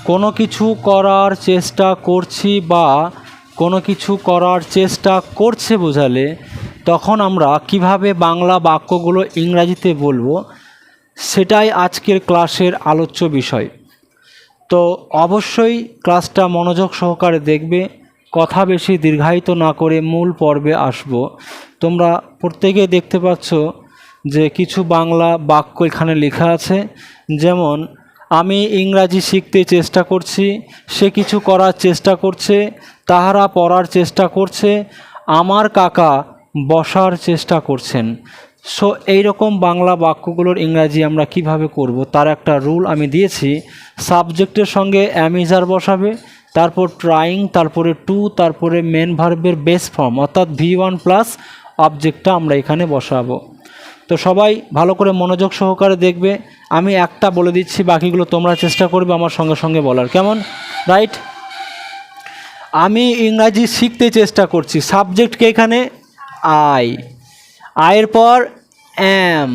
কোনো কিছু করার চেষ্টা করছি বা কোনো কিছু করার চেষ্টা করছে বোঝালে তখন আমরা কিভাবে বাংলা বাক্যগুলো ইংরাজিতে বলবো সেটাই আজকের ক্লাসের আলোচ্য বিষয়। তো অবশ্যই ক্লাসটা মনোযোগ সহকারে দেখবে, কথা বেশি দীর্ঘায়িত না করে মূল পর্বে আসব। তোমরা প্রত্যেকে দেখতে পাচ্ছ যে কিছু বাংলা বাক্য এখানে লেখা আছে, যেমন আমি ইংরাজি শিখতে চেষ্টা করছি, সে কিছু করার চেষ্টা করছে, তাহারা পড়ার চেষ্টা করছে, আমার কাকা বসার চেষ্টা করছেন। সো এইরকম বাংলা বাক্যগুলোর ইংরাজি আমরা কিভাবে করব তার একটা রুল আমি দিয়েছি। সাবজেক্টের সঙ্গে অ্যামিজার বসাবে, তারপর ট্রাইং, তারপরে টু, তারপরে মেন ভার্বের বেস ফর্ম অর্থাৎ V1 প্লাস অবজেক্টটা আমরা এখানে বসাবো। তো সবাই ভালো করে মনোযোগ সহকারে দেখবে, আমি একটা বলে দিচ্ছি, বাকিগুলো তোমরা চেষ্টা করবে আমার সঙ্গে সঙ্গে বলার, কেমন? রাইট। আমি ইংরাজি শিখতে চেষ্টা করছি, সাবজেক্টকে এখানে আয়ের পর অ্যাম,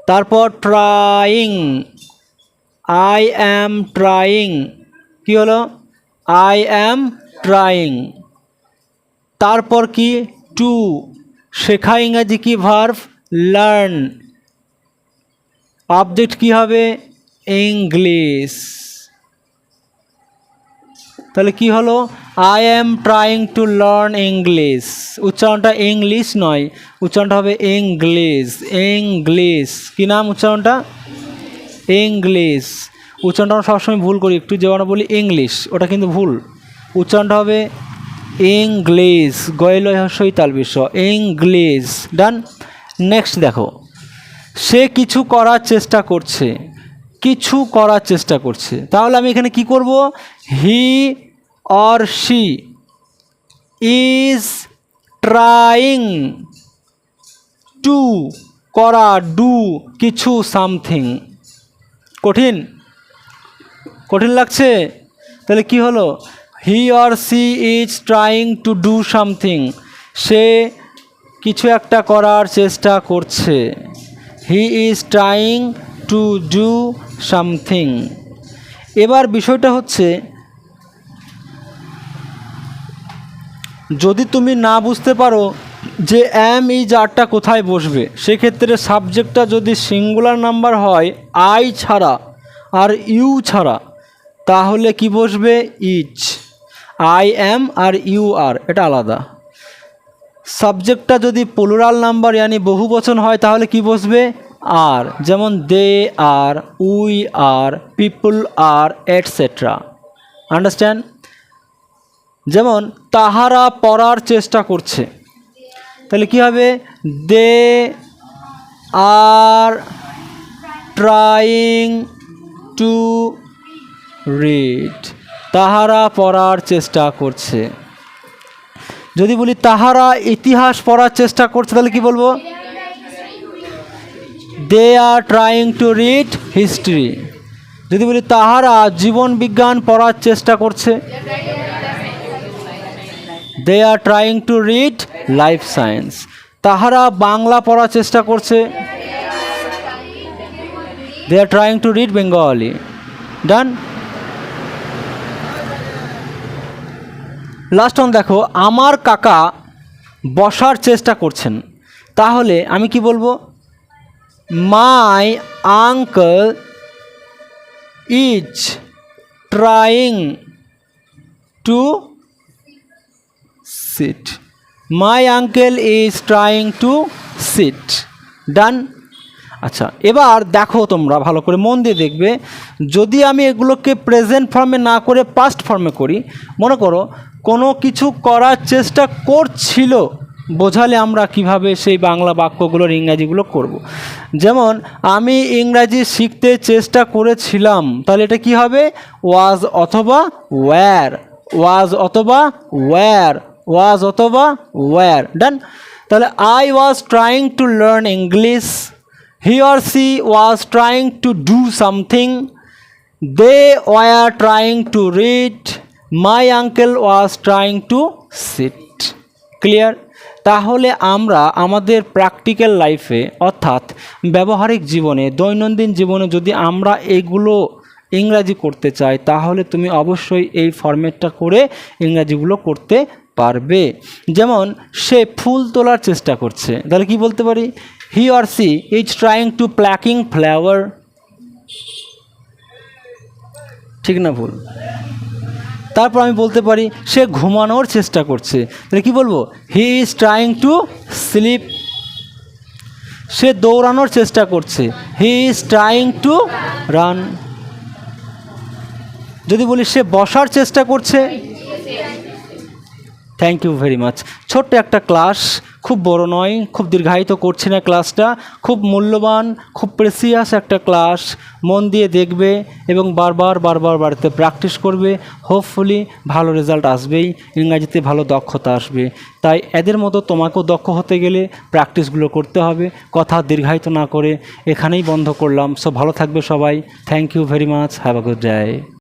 তারপর ট্রাইং, আই অ্যাম ট্রাইং, কী হলো? I am trying. তারপর কি? টু, শেখা ইংরাজি কি? Verb learn. অবজেক্ট কি হবে? ইংলিশ। তাহলে কি হলো? I am trying to learn English. উচ্চারণটা ইংলিশ নয়, উচ্চারণটা হবে ইংলিশ। ইংলিশ কী নাম উচ্চারণটা? ইংলিশ। উচ্চারণটা আমরা সবসময় ভুল করি একটু, যেমন বলি ইংলিশ, ওটা কিন্তু ভুল। উচ্চারণটা হবে ইংলিশ, গয়লয় হস্যই তালবিশ, ইংলিশ। ডান। নেক্সট দেখো, সে কিছু করার চেষ্টা করছে, কিছু করার চেষ্টা করছে, তাহলে আমি এখানে কি করব? He or she is trying to, করা, ডু কিছু, সামথিং। কঠিন কঠিন লাগছে? তাহলে কি হলো? He or she is trying to do something, সে কিছু একটা করার চেষ্টা করছে। He is trying to do something. এবার বিষয়টা হচ্ছে, যদি তুমি না বুঝতে পারো যে অ্যাম ইজ আরটা কোথায় বসবে, সেক্ষেত্রে সাবজেক্টটা যদি সিঙ্গুলার নাম্বার হয় আই ছাড়া আর ইউ ছাড়া, তাহলে কি বসবে? Is. I am are you are, এটা আলাদা। সাবজেক্টটা যদি প্লুরাল নাম্বার ইয়ানি বহু বচন হয় তাহলে কি বসবে? আর, যেমন they are, we are, people are, etcetera. Understand? যেমন তাহারা পড়ার চেষ্টা করছে, তাহলে কি হবে? They are trying to read, তাহারা পড়ার চেষ্টা করছে। যদি বলি তাহারা ইতিহাস পড়ার চেষ্টা করছে, তাহলে কি বলবো? They are trying to read history. যদি বলি তাহারা জীবন বিজ্ঞান পড়ার চেষ্টা করছে, they are trying to read life science. তাহারা বাংলা পড়ার চেষ্টা করছে, they are trying to read Bengali. Done. Last one দেখো, আমার কাকা বসার চেষ্টা করছেন, তাহলে আমি কি বলবো? My uncle is trying to sit, my uncle is trying to sit. Done. আচ্ছা, এবার দেখো তোমরা ভালো করে মন দিয়ে দেখবে, যদি আমি এগুলোকে প্রেজেন্ট ফর্মে না করে পাস্ট ফর্মে করি, মনে করো কোনো কিছু করার চেষ্টা করছিল বোঝালে আমরা কিভাবে সেই বাংলা বাক্যগুলোর ইংরাজিগুলো করব। যেমন আমি ইংরাজি শিখতে চেষ্টা করেছিলাম, তাহলে এটা কি হবে? ওয়াজ অথবা ওয়্যার, ওয়াজ অথবা ওয়্যার, ওয়াজ অথবা ওয়্যার। ডান। তাহলে I was trying to learn English, he or she was trying to do something, they were trying to read, my uncle was trying to sit. Clear? তাহলে আমরা আমাদের প্র্যাকটিক্যাল লাইফে অর্থাৎ ব্যবহারিক জীবনে, দৈনন্দিন জীবনে যদি আমরা এগুলো ইংরাজি করতে চায় তাহলে তুমি অবশ্যই এই ফরম্যাটটা করে ইংরাজিগুলো করতে পারবে। যেমন সে ফুল তোলার চেষ্টা করছে, তাহলে কি বলতে পারি? He or she is trying to plucking flower. ঠিক না ভুল? তারপর আমি বলতে পারি সে ঘুমানোর চেষ্টা করছে, তাহলে কি বলবো? He is trying to sleep. সে দৌড়ানোর চেষ্টা করছে, he is trying to run. যদি বলি সে বসার চেষ্টা করছে, থ্যাংক ইউ ভেরি মাচ। ছোট্ট একটা ক্লাস, খুব বড় নয়, খুব দীর্ঘায়িত করছি না ক্লাসটা, খুব মূল্যবান, খুব প্রেসিয়াস একটা ক্লাস। মন দিয়ে দেখবে এবং বারবার বাড়িতে প্র্যাকটিস করবে। হোপফুলি ভালো রেজাল্ট আসবেই, ইংরাজিতে ভালো দক্ষতা আসবে। তাই এদের মতো তোমাকেও দক্ষ হতে গেলে প্র্যাকটিসগুলো করতে হবে। কথা দীর্ঘায়িত না করে এখানেই বন্ধ করলাম। সো ভালো থাকবে সবাই। Thank you very much, have a good day.